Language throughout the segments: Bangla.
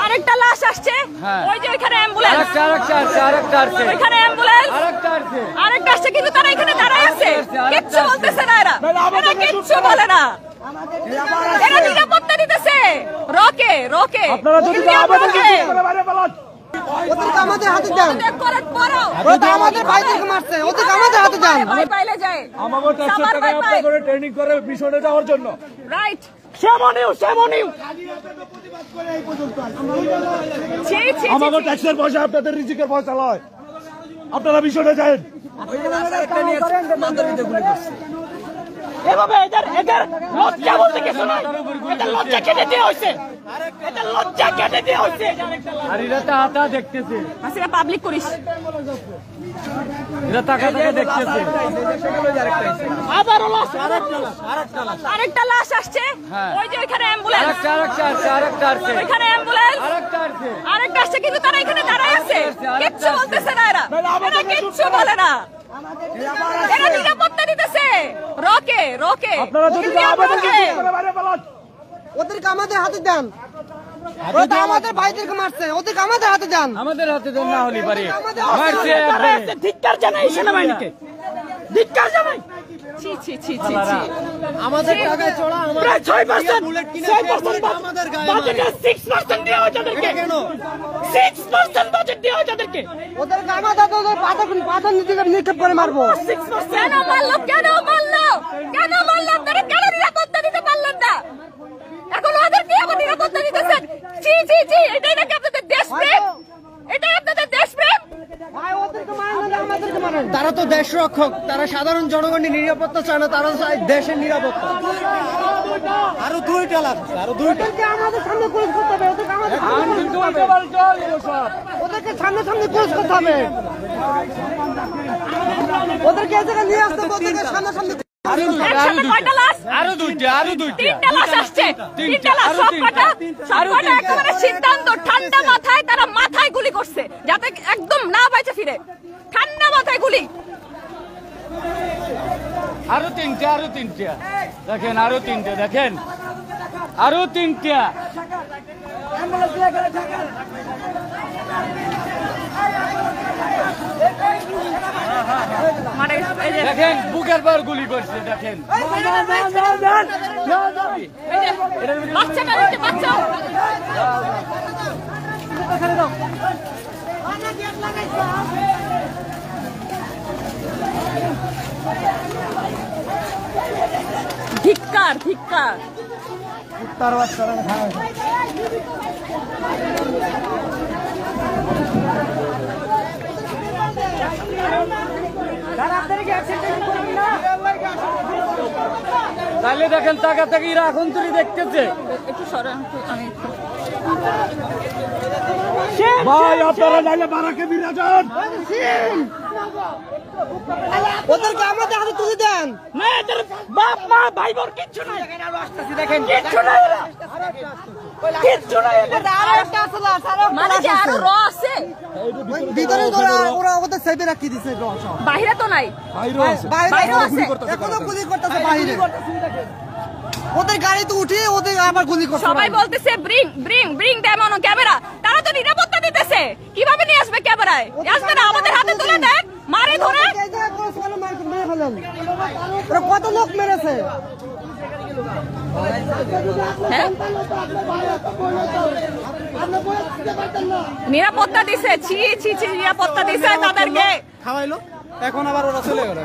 আরেকটা লাশ আসছে, ওই যে ওইখানে অ্যাম্বুলেন্স, ওইখানে অ্যাম্বুলেন্স, আরেকটা আসছে, কিন্তু তারা এখানে দাঁড়ায় আছে, কিচ্ছু বলতেছে না, এরা কিচ্ছু বলে না, এরা নিরাপত্তা দিতেছে। রকে রকে ওদেরকে আমাদের হাতে দেন, ওটা আমাদের ভাইদেরকে মারছে, ওদেরকে আমাদের হাতে দেন। পাইলে যায় আমাগো ট্যাক্সের টাকা আপনারা করে ট্রেনিং করে মিশনে যাওয়ার জন্য, রাইট? আমাগো ট্যাক্সের পয়সা আপনাদের রিজিকের পয়সা লয়, আপনারা মিশনে যান। এভাবে এদের লজ্জা বলতে কিছু নাই, এটা লজ্জা কেটে দেওয়া হয়েছে, এটা লজ্জা কেটে দেওয়া হয়েছে। আর এরা তো হাতা দেখতেছে, হাসিনা পাবলিক করিস, এরা টাকা টাকা দেখতেছে। আবারও লাশ, আরেকটা লাশ আসছে, ওই যে ওইখানে অ্যাম্বুলেন্স, ওইখানে অ্যাম্বুলেন্স, আরেকটা আসছে, কিন্তু তারা এখানে দাঁড়ায় আছে, কিচ্ছু বলতেছে না, এরা কিচ্ছু বলে না, এরা নিরাপত্তা দিতেছে। রকে রকে ওদেরকে আমাদের হাতে দেন, ওটা আমাদের ভাইদেরকে মারছে, ওদেরকে আমাদের হাতে দেন। আমাদের হাতে দেন, না হলে পারে ধিক্কার জানাই সেনাবাহিনীকে, ধিক্কার জানাই। ছি ছি ছি ছি ছি, আমাদের টাকায় চড়া প্রায় 6% বাজেটে 6% দেওয়া হয় তাদেরকে, 6% বাজেট দেওয়া হয় তাদেরকে। ওদেরকে আমাদের পাথর নিক্ষেপ করে মারবো। কেন মারলো, কেন মারলো, কেন মারলো? আপনারা কেন নিরাপত্তা দিতে পারলেন না? এখন ওদেরকে আবার নিরাপত্তা দিতেছেন? ছি ছি ছি, এটাই নাকি আপনাদের দেশপ্রেম? এটাই আপনাদের দেশপ্রেম? তারা তো দেশ রক্ষক, তারা সাধারণ জনগণের নিরাপত্তা চায় না, তারা চায় দেশের নিরাপত্তা। আরো দুইটা লাগছে, আরো দুইটা আমাদের সামনে ক্লোজ করতে হবে, ওদেরকে সামনে সামনে ক্লোজ করতে হবে, ওদেরকে এই জায়গায় নিয়ে আসতে হবে, ওদেরকে সামনে সামনে। কয়টা লাশ? আরো দুইটা, তিনটা লাশ আসছে, তিনটা লাশ, সবকটা একেবারে সিদ্ধান্ত ঠান্ডা মাথায়, তারা মাথায় গুলি করছে যাতে একদম না বাইচে ফিরে, ঠান্ডা মাথায় গুলি। আরো তিনটা দেখেন, আরো তিনটা দেখেন, আরো তিনটা। দেখেন বুকের পর গুলি করছে, দেখেন বাচ্চাটা, বাচ্চা ধিক্কার ধিক্কার। তাহলে দেখেন টাকা থেকে এখন তুই দেখতেছে। একটু সরেন, আমি ভাই আপনারা নাইলে বারাকে বিরা যান, ওদেরকে আমাদের হাতে তুলে দেন। না, এদের বাপ মা ভাই বোন কিচ্ছু নাই, দেখেন কিচ্ছু নাই, এরা কিচ্ছু নাই, মানে যে আরো র আছে ভিতরে, ওরা ওদের সেভে রাখি দিছে, বাইরে তো নাই, বাইরেও আছে, এখনো গুলি করতেছে বাইরে। ওদের গাড়িতে উঠে ওদের আবার গুলি করছে। সবাই বলতেছে bring bring bring them on camera, তারা তো নিরাপত্তা দিতেছে, কিভাবে নিয়ে আসবে ক্যামেরায়? আসবে না, আমাদের হাতে তুলে দেন, মারে ধরে। ওরা কত লোক মেরেছে, নিরাপত্তা দিছে, ছি ছি ছি, নিরাপত্তা দিছে তাদেরকে। খাওয়াইলো, এখন আবার ওরা চলে গেল।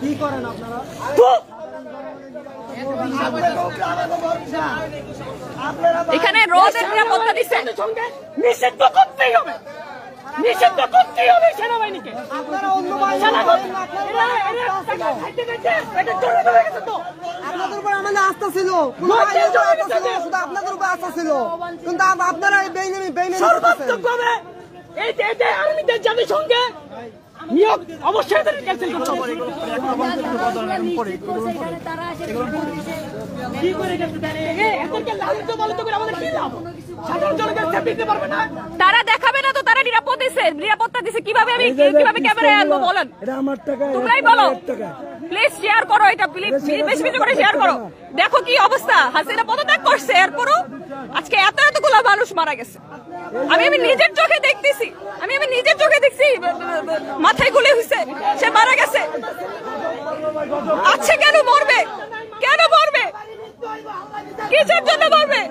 কি করেন আপনারা? এখানে রোদের নিরাপত্তা দিছে, নিষিদ্ধ করতেই হবে, নিষিদ্ধ করতেই হবে সেনাবাহিনীকে। আপনাদের উপর আমাদের আস্থা ছিল, শুধু আপনাদের উপর আস্থা ছিল, কিন্তু আপনারা এই বেইমানি সর্বাত্মকভাবে এই যে আর্মিদের জাতিসংঘে নিয়োগ অবশ্যই ক্যান্সেল করতে হবে। কি করে এদেরকে লালিত পালিত করে আমাদের কি লাভ? সাধারণ জনগণ দিতে পারবে না, তারা দেখাবে না তো, তারা নিরাপত্তা দিছে কিভাবে? আমি কিভাবে ক্যামেরায় আনবো বলেন? এটা আমার টাকা, তোমরাই বলো, প্লিজ শেয়ার করো এটা, প্লিজ বেশি বেশি করে শেয়ার করো। দেখো কি অবস্থা, হাসিনা পদত্যাগ করছে। মানুষ মারা গেছে। আমি নিজের চোখে দেখতেছি, আমি নিজের চোখে দেখছি মাথায় গুলি হয়েছে, সে মারা গেছে। আচ্ছা কেন মরবে, কেন মরবে, কিসের জন্য মরবে?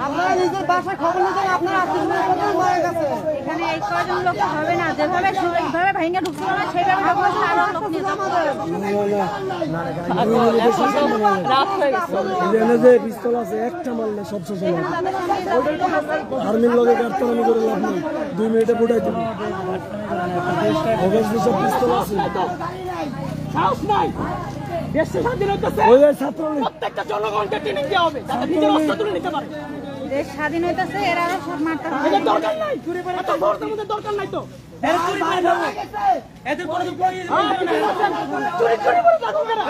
আপনারা নিজের বাসায় খবর নিতেন, আপনার আত্মীয় মারা গেছে। এখানে এই কয়জন লোক হবে না, যেভাবে এইভাবে ভেঙে ঢুকছিল না সেভাবে ঢুকছে আরো লোক নিয়ে যাবো। রাত হয়ে গেছে। যে পিস্তল আছে একটা মারলে সব শেষ হয়ে যাবে। আর্মির লগে গাড়তারামি করে লাভ নেই, 2 মিনিটে ফুটাই দেবে। সব পিস্তল আছে। সাহস নাই, দেশে স্বাধীন হইতেছে, ওই যে ছাত্রলীগ প্রত্যেকটা জনগণকে ট্রেনিং দেওয়া হবে যাতে নিজের অস্ত্র তুলে নিতে পারে। দেশ স্বাধীন হইতেছে, এরা আরো সব মারতে হবে। এদের দরকার নাই, এত ভোটের মধ্যে দরকার নাই তো। এরা চুরি করে খাবে, এদের কোনো চুরি করে থাকো কেন?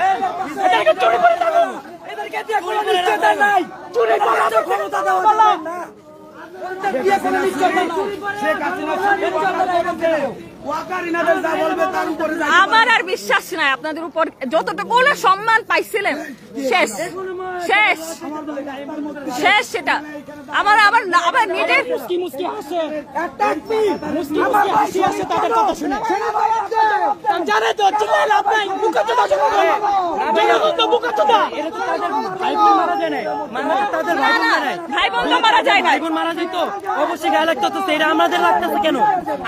এদেরকে চুরি করে থাকো, এদেরকে দিয়ে কোনো নিশ্চয়তা নাই। চুরি করার ক্ষমতা দেওয়া যাবে না, দিয়ে কোনো নিশ্চয়তা নাই। শেখ হাসিনা আমার আর বিশ্বাস নাই আপনাদের উপর, যতটুকু সম্মান পাইছিলেন শেষ শেষ শেষ, সেটা আমার আবার আবার নিজের মুস্কি মুস্কি হাসে, একটা মুস্কি মুস্কি হাসি আসে তাদের কথা শুনে। জানে তো চিল্লাই লাভ নাই, বুকাচোদা জনগণ, জনগণ তো বুকাচোদা। এরা তো তাদের ভাই বোন মারা যায় না, তাদের ভাই বোন তো মারা যায় না, ভাই বোন মারা যেত অবশ্যই গায়ে লাগতো। তো এটা আমাদের লাগতেছে কেন?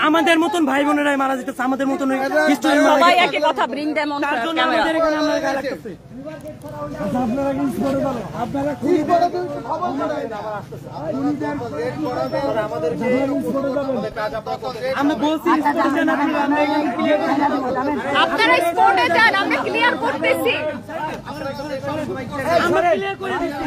আমাদের মতন ভাই বোনেরাই মারা যেতেছে, আমাদের মতন সবাই একই কথা, ব্রিং দেম অন ক্যামেরা। আমাদের এখানে আমরা গায়ে লাগতেছে। আপনারা কি করে বলেন? আপনারা কি করে খবর দেন? আমরা বলছি আপনারা স্পটে যান, আমরা ক্লিয়ার করতেছি। আমরা ক্লিয়ার করে দিচ্ছি।